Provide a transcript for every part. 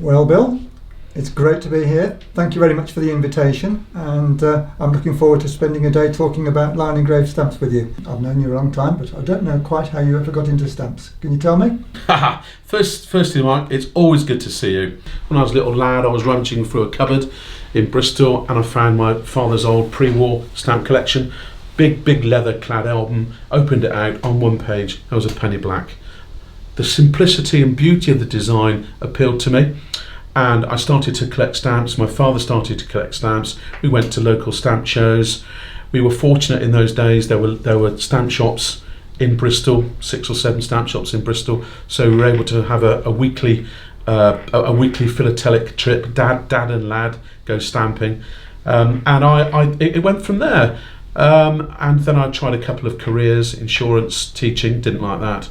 Well, Bill, it's great to be here. Thank you very much for the invitation, and I'm looking forward to spending a day talking about line engraved stamps with you. I've known you a long time, but I don't know quite how you ever got into stamps. Can you tell me? Firstly, Mike, it's always good to see you. When I was a little lad, I was rummaging through a cupboard in Bristol and I found my father's old pre-war stamp collection. Big leather-clad album, opened it out, on one page there was a penny black. The simplicity and beauty of the design appealed to me, and I started to collect stamps. My father started to collect stamps. We went to local stamp shows. We were fortunate in those days. There were stamp shops in Bristol, 6 or 7 stamp shops in Bristol. So we were able to have a weekly philatelic trip. Dad and lad go stamping, and it went from there. And then I tried a couple of careers, insurance, teaching. Didn't like that.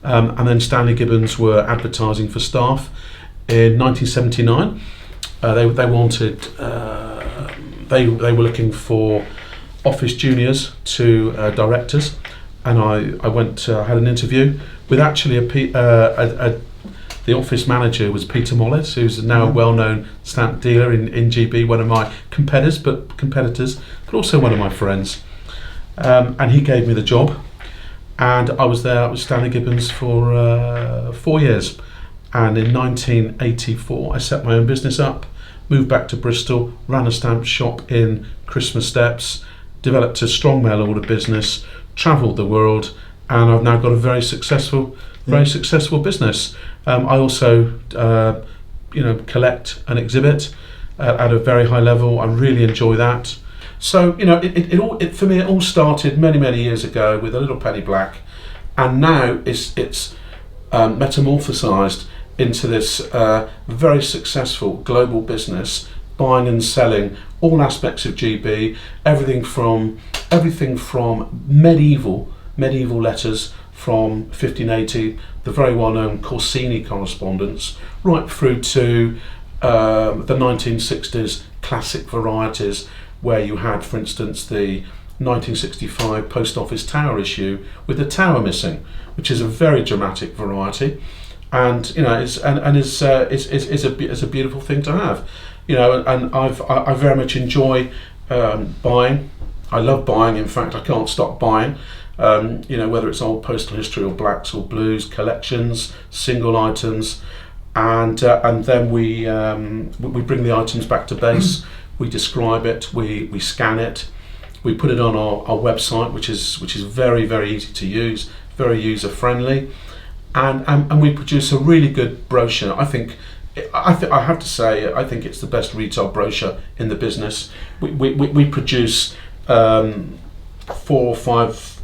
And then Stanley Gibbons were advertising for staff in 1979. They were looking for office juniors to directors, and I went. I had an interview with actually the office manager was Peter Mollis, who's now a well-known stamp dealer in GB, one of my competitors, but also one of my friends. And he gave me the job. And I was there with Stanley Gibbons for 4 years. And in 1984, I set my own business up, moved back to Bristol, ran a stamp shop in Christmas Steps, developed a strong mail order business, travelled the world, and I've now got a very successful business. I also, collect and exhibit at a very high level. I really enjoy that. So, for me, it all started many years ago with a little penny black, and now it's metamorphosized into this very successful global business, buying and selling all aspects of GB, everything from medieval letters from 1580, the very well-known Corsini correspondence, right through to the 1960s classic varieties, where you had, for instance, the 1965 Post Office Tower issue with the tower missing, which is a very dramatic variety, and it's a beautiful thing to have, and I very much enjoy buying. I love buying. In fact, I can't stop buying. Whether it's old postal history or blacks or blues, collections, single items, and then we bring the items back to base. We describe it, we scan it, we put it on our website, which is very easy to use, very user friendly, and we produce a really good brochure. I have to say, I think it's the best retail brochure in the business. We produce 4 or 5,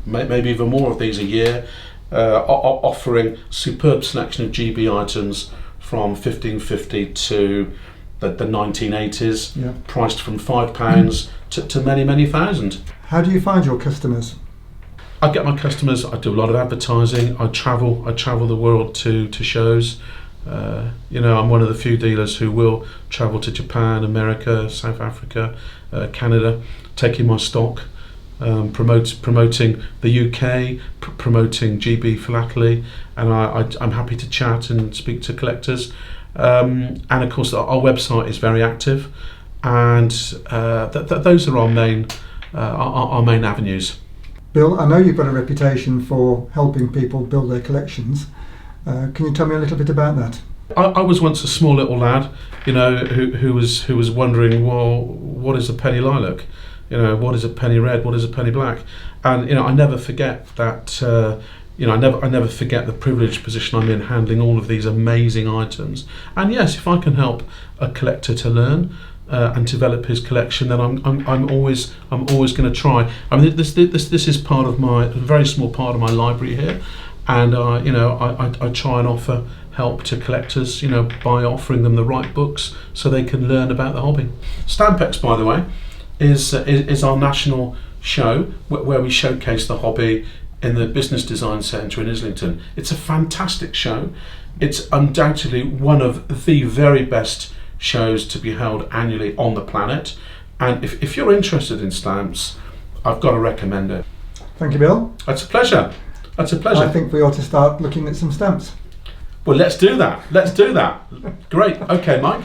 maybe even more of these a year, offering superb selection of GB items from 1550 to the 1980s, priced from £5 to many thousand. How do you find your customers? I get my customers. I do a lot of advertising. I travel the world to shows. I'm one of the few dealers who will travel to Japan, America, South Africa, Canada, taking my stock, promoting the UK, promoting GB philately, and I'm happy to chat and speak to collectors. And of course, our website is very active, and those are our main avenues. Bill, I know you've got a reputation for helping people build their collections. Can you tell me a little bit about that? I was once a small little lad, who was wondering, well, what is a penny lilac? What is a penny red? What is a penny black? And I never forget that. I never forget the privileged position I'm in, handling all of these amazing items. And yes, if I can help a collector to learn and develop his collection, then I'm always going to try. I mean, this is part of a very small part of my library here, and I try and offer help to collectors, by offering them the right books so they can learn about the hobby. Stampex, by the way, is our national show where we showcase the hobby in the Business Design Centre in Islington. It's a fantastic show. It's undoubtedly one of the very best shows to be held annually on the planet, and if you're interested in stamps, I've got to recommend it. Thank you, Bill. That's a pleasure. I think we ought to start looking at some stamps. Well, let's do that. Let's do that. Great. Okay, Mike.